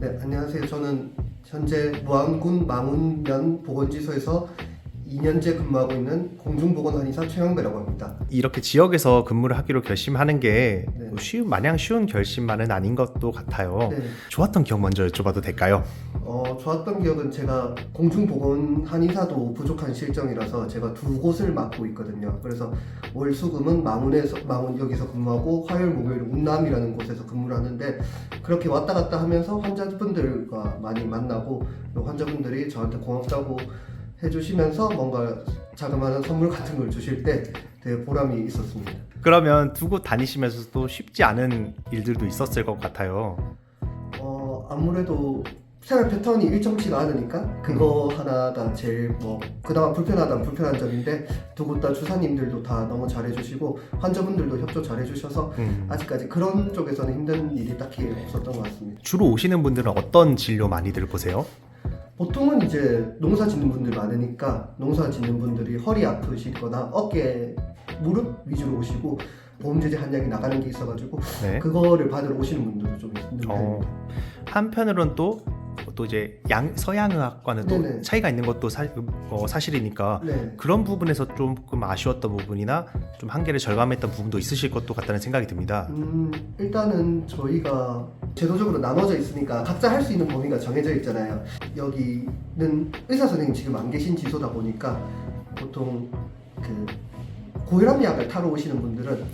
네, 안녕하세요. 저는 현재 무안군 망운면 보건지소에서 2년째 근무하고 있는 공중보건한의사 최영배라고 합니다. 이렇게 지역에서 근무를 하기로 결심하는 게 네. 마냥 쉬운 결심만은 아닌 것도 같아요. 네. 좋았던 기억 먼저 여쭤봐도 될까요? 좋았던 기억은 제가 공중보건한의사도 부족한 실정이라서 제가 두 곳을 맡고 있거든요. 그래서 월수금은 망운 여기서 근무하고 화요일 목요일 운남이라는 곳에서 근무를 하는데 그렇게 왔다 갔다 하면서 환자분들과 많이 만나고 환자분들이 저한테 고맙다고 해주시면서 뭔가 자그마한 선물 같은 걸 주실 때 되게 보람이 있었습니다. 그러면 두 곳 다니시면서도 쉽지 않은 일들도 있었을 것 같아요. 아무래도 생활 패턴이 일정치가 않으니까 그거 하나가 제일 그나마 불편한 점인데 두 곳 다 주사님들도 다 너무 잘해주시고 환자분들도 협조 잘해주셔서 아직까지 그런 쪽에서는 힘든 일이 딱히 없었던 것 같습니다. 주로 오시는 분들은 어떤 진료 많이들 보세요? 보통은 이제 농사 짓는 분들 많으니까 농사 짓는 분들이 허리 아프시거나 어깨, 무릎 위주로 오시고 보험제제 한약이 나가는 게 있어가지고 네. 그거를 받으러 오시는 분들도 좀 있는 편입니다. 한편으로는 또 이제 서양의학과는 또 네네. 차이가 있는 것도 사실이니까 네. 그런 부분에서 조금 아쉬웠던 부분이나 좀 한계를 절감했던 부분도 있으실 것도 같다는 생각이 듭니다. 일단은 저희가 제도적으로 나눠져 있으니까 각자 할 수 있는 범위가 정해져 있잖아요. 여기는 의사 선생님 지금 안 계신 지소다 보니까 보통 그 고혈압약을 타러 오시는 분들은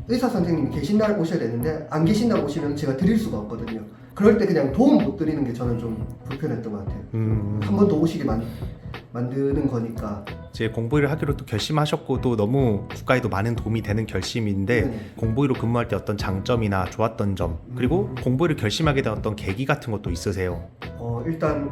의사 선생님이 계신 날 오셔야 되는데 안 계신 날 오시면 제가 드릴 수가 없거든요. 그럴 때 그냥 도움 못 드리는 게 저는 좀 불편했던 것 같아요. 한 번 더 오시게 만드는 거니까. 이제 공보위를 하기로 또 결심하셨고 또 너무 국가에도 많은 도움이 되는 결심인데 네네. 공보위로 근무할 때 어떤 장점이나 좋았던 점 그리고 공보위를 결심하게 된 어떤 계기 같은 것도 있으세요? 일단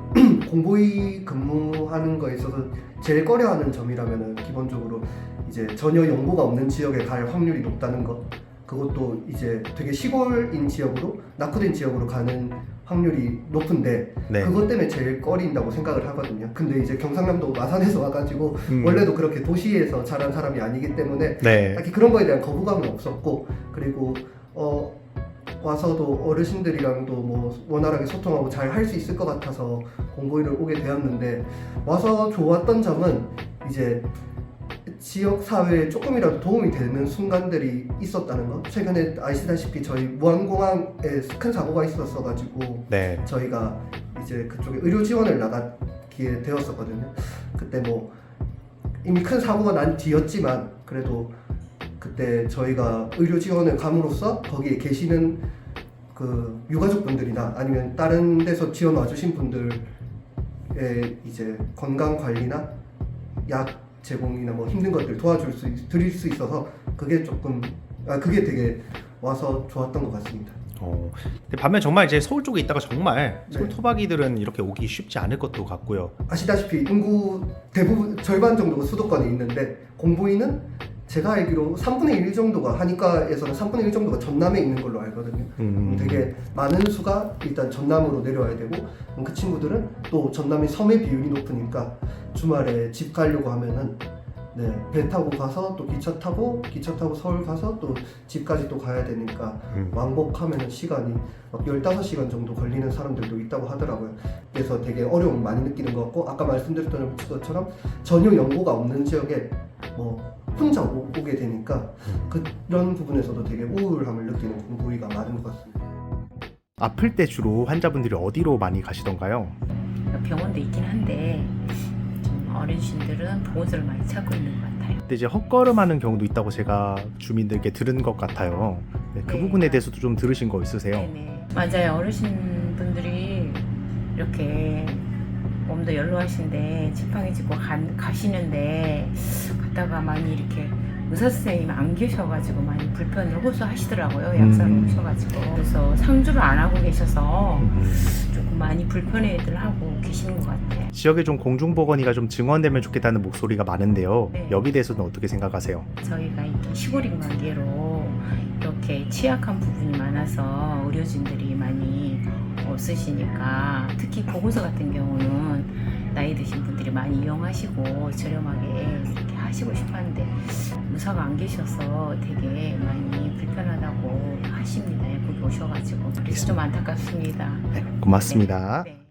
공보위 근무하는 거에 있어서 제일 꺼려하는 점이라면은 기본적으로 이제 전혀 연고가 없는 지역에 갈 확률이 높다는 것. 그것도 이제 되게 시골인 지역으로 낙후된 지역으로 가는 확률이 높은데 네. 그것 때문에 제일 꺼린다고 생각을 하거든요. 근데 이제 경상남도 마산에서 와가지고 원래도 그렇게 도시에서 자란 사람이 아니기 때문에 네. 딱히 그런 거에 대한 거부감은 없었고 그리고 와서도 어르신들이랑도 뭐 원활하게 소통하고 잘 할 수 있을 것 같아서 공보위를 오게 되었는데 와서 좋았던 점은 이제 지역 사회에 조금이라도 도움이 되는 순간들이 있었다는 거. 최근에 아시다시피 저희 무안공항에 큰 사고가 있었어가지고 네. 저희가 이제 그쪽에 의료 지원을 나가게 되었었거든요. 그때 뭐 이미 큰 사고가 난 뒤였지만 그래도 그때 저희가 의료 지원을 감으로써 거기에 계시는 그 유가족분들이나 아니면 다른 데서 지원 와주신 분들의 이제 건강 관리나 약 제공이나 뭐 힘든 것들 드릴 수 있어서 그게 그게 되게 와서 좋았던 것 같습니다. 근데 반면 정말 이제 서울 쪽에 있다가 정말 네. 서울 토박이들은 이렇게 오기 쉽지 않을 것도 같고요. 아시다시피 인구 대부분 절반 정도가 수도권에 있는데 공보위는 제가 알기로 3분의 1 정도가 한의과에서는 3분의 1 정도가 전남에 있는 걸로 알거든요. 되게 많은 수가 일단 전남으로 내려와야 되고 그 친구들은 또 전남이 섬의 비율이 높으니까 주말에 집 가려고 하면은 배 타고 가서 또 기차 타고 서울 가서 또 집까지 또 가야 되니까 왕복하면은 시간이 막 15시간 정도 걸리는 사람들도 있다고 하더라고요. 그래서 되게 어려움 많이 느끼는 것 같고 아까 말씀드렸던 것처럼 전혀 연고가 없는 지역에 혼자 오게 되니까 그런 부분에서도 되게 우울함을 느끼는 공보위가 많은 것 같습니다. 아플 때 주로 환자분들이 어디로 많이 가시던가요? 병원도 있긴 한데 좀 어르신들은 보건소를 많이 찾고 있는 것 같아요. 근데 이제 헛걸음하는 경우도 있다고 제가 주민들께 들은 것 같아요. 네, 그 네. 부분에 대해서도 좀 들으신 거 있으세요? 네네. 맞아요. 어르신분들이 이렇게 몸도 연로하신데 지팡이 짚고 가시는데 갔다가 많이 이렇게 의사 선생님이 안 계셔가지고 많이 불편을 호소하시더라고요. 약사로 오셔가지고 그래서 상주를 안 하고 계셔서 조금 많이 불편해들 하고 계시는 것 같아요. 지역에 좀 공중보건의가 좀 증원되면 좋겠다는 목소리가 많은데요. 네. 여기 대해서는 어떻게 생각하세요? 저희가 이렇게 시골인 관계로 이렇게 취약한 부분이 많아서 의료진들이 많이 없으시니까 특히 보건소 같은 경우는 나이 드신 분들이 많이 이용하시고 저렴하게 이렇게 하시고 싶었는데 의사가 안 계셔서 되게 많이 불편하다고 하십니다. 거기 오셔가지고 그래서 알겠습니다. 좀 안타깝습니다. 네, 고맙습니다. 네.